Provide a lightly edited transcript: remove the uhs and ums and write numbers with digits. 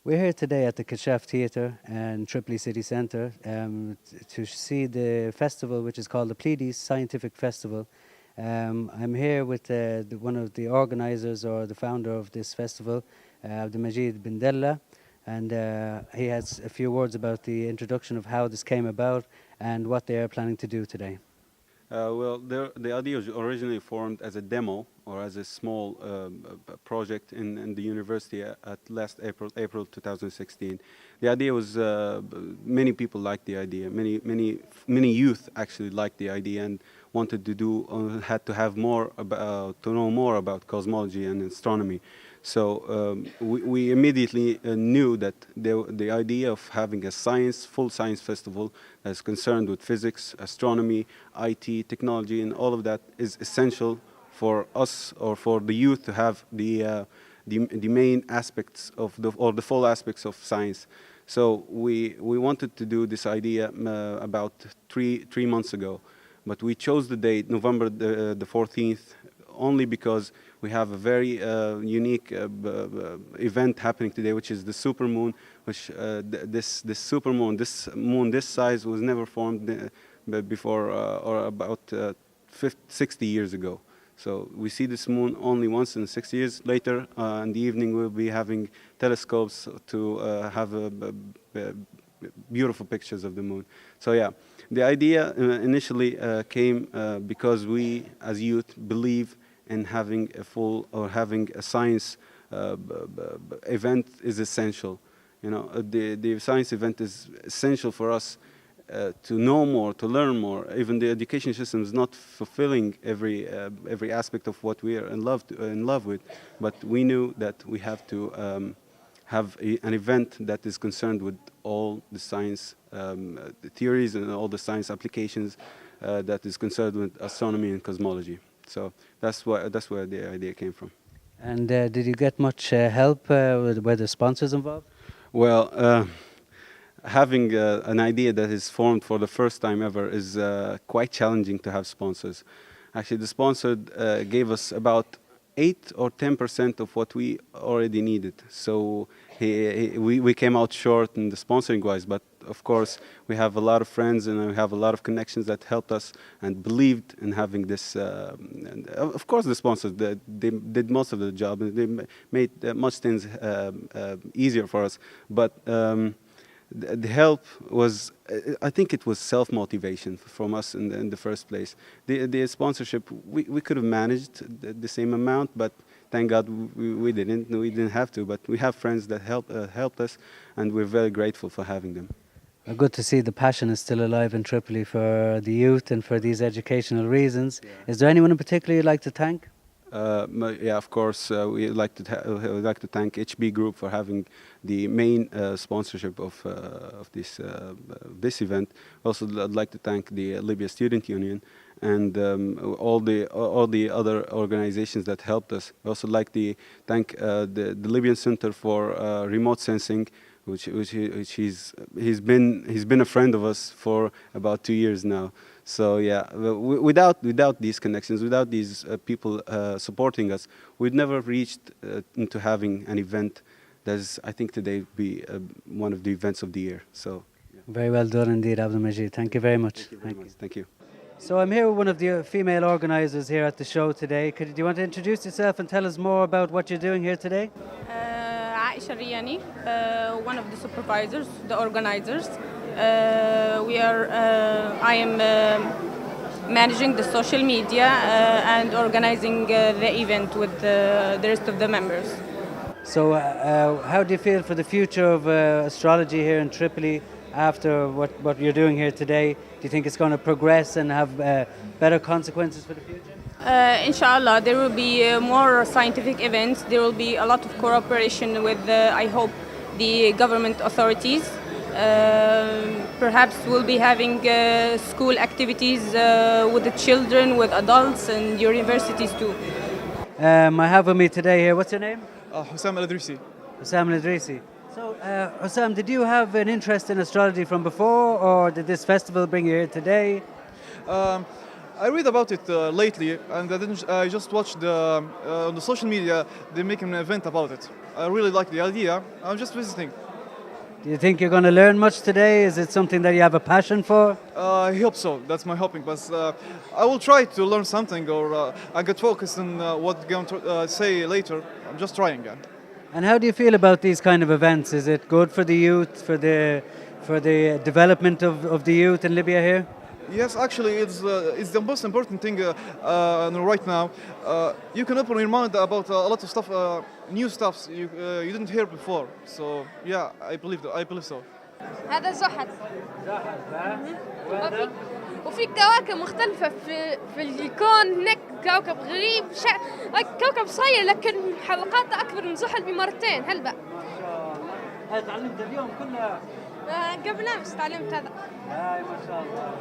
We're here today at the Kashaf Theatre in Tripoli City Centre to see the festival, which is called the Pleiades Scientific Festival. I'm here with one of the organisers or the founder of this festival, Abdelmajid bin Della, and he has a few words about the introduction of how this came about and what they are planning to do today. The idea was originally formed as a demo or as a small project in the university at last April 2016. The idea was many people liked the idea. Many youth actually liked the idea and wanted to had to have more about to know more about cosmology and astronomy. So we immediately knew that the idea of having a full science festival that's concerned with physics, astronomy, IT, technology, and all of that is essential for us or for the youth to have the main aspects of the full aspects of science. So we wanted to do this idea about three months ago, but we chose the date November the 14th only because we have a very unique event happening today, which is the supermoon. Which this supermoon, this moon this size, was never formed before or about 60 years ago. So we see this moon only once in 6 years. Later in the evening, we'll be having telescopes to have beautiful pictures of the moon. So yeah, the idea initially came because we, as youth, believe in having having a science event is essential. You know, the science event is essential for us to know more, to learn more. Even the education system is not fulfilling every aspect of what we are in love with, but we knew that we have to have an event that is concerned with all the science the theories and all the science applications that is concerned with astronomy and cosmology. So that's where the idea came from. And did you get much help? Were there sponsors involved? Well, having an idea that is formed for the first time ever is quite challenging to have sponsors. Actually, the sponsor gave us about 8 or 10% of what we already needed. So we came out short in the sponsoring wise, but of course we have a lot of friends and we have a lot of connections that helped us and believed in having this. And of course the sponsors, they did most of the job and they made much things easier for us. But the help was, I think it was self-motivation from us in the first place. The sponsorship, we could have managed the same amount, but thank God we didn't have to. But we have friends that helped us, and we're very grateful for having them. Good to see the passion is still alive in Tripoli for the youth and for these educational reasons. Yeah. Is there anyone in particular you'd like to thank? Yeah, of course. We'd like to thank HB Group for having the main sponsorship of this event. Also, I'd like to thank the Libya Student Union and all the other organizations that helped us. I also like to thank the Libyan Center for Remote Sensing, which he's been a friend of us for about 2 years now. So yeah, without these connections, without these people supporting us, we'd never reached into having an event that is, I think today, be one of the events of the year. So yeah. Very well done indeed, Abdelmajid. Thank you very much. Thank you very much. Thank you. So I'm here with one of the female organisers here at the show today. Do you want to introduce yourself and tell us more about what you're doing here today? Aisha Riyani, one of the supervisors, the organisers. I am managing the social media and organising the event with the rest of the members. So how do you feel for the future of astrology here in Tripoli after what you're doing here today? Do you think it's going to progress and have better consequences for the future? Inshallah, there will be more scientific events. There will be a lot of cooperation with, I hope, the government authorities. Perhaps we'll be having school activities with the children, with adults, and universities too. I have with me today here, what's your name? Hussam Al-Idrisi. Hussam Al-Idrisi. So, Hussam, did you have an interest in astrology from before, or did this festival bring you here today? I read about it lately, and I just watched on the social media. They're making an event about it. I really like the idea. I'm just visiting. Do you think you're going to learn much today? Is it something that you have a passion for? I hope so. That's my hoping. But I will try to learn something, or I get focused on what I'm going to say later. I'm just trying. Yeah. And how do you feel about these kind of events? Is it good for the youth, for the development of the youth in Libya here? Yes, actually, it's the most important thing right now. You can open your mind about a lot of stuff, new stuffs you didn't hear before. So yeah, I believe so. هذا زحل. وفي كواكب مختلفة في الكون. هناك كوكب غريب كوكب صغير لكن حلقاته أكبر من زحل بمرتين. هل بقى؟ تعلمت اليوم كلها. قبل أمس تعلمت هذا. ما شاء الله.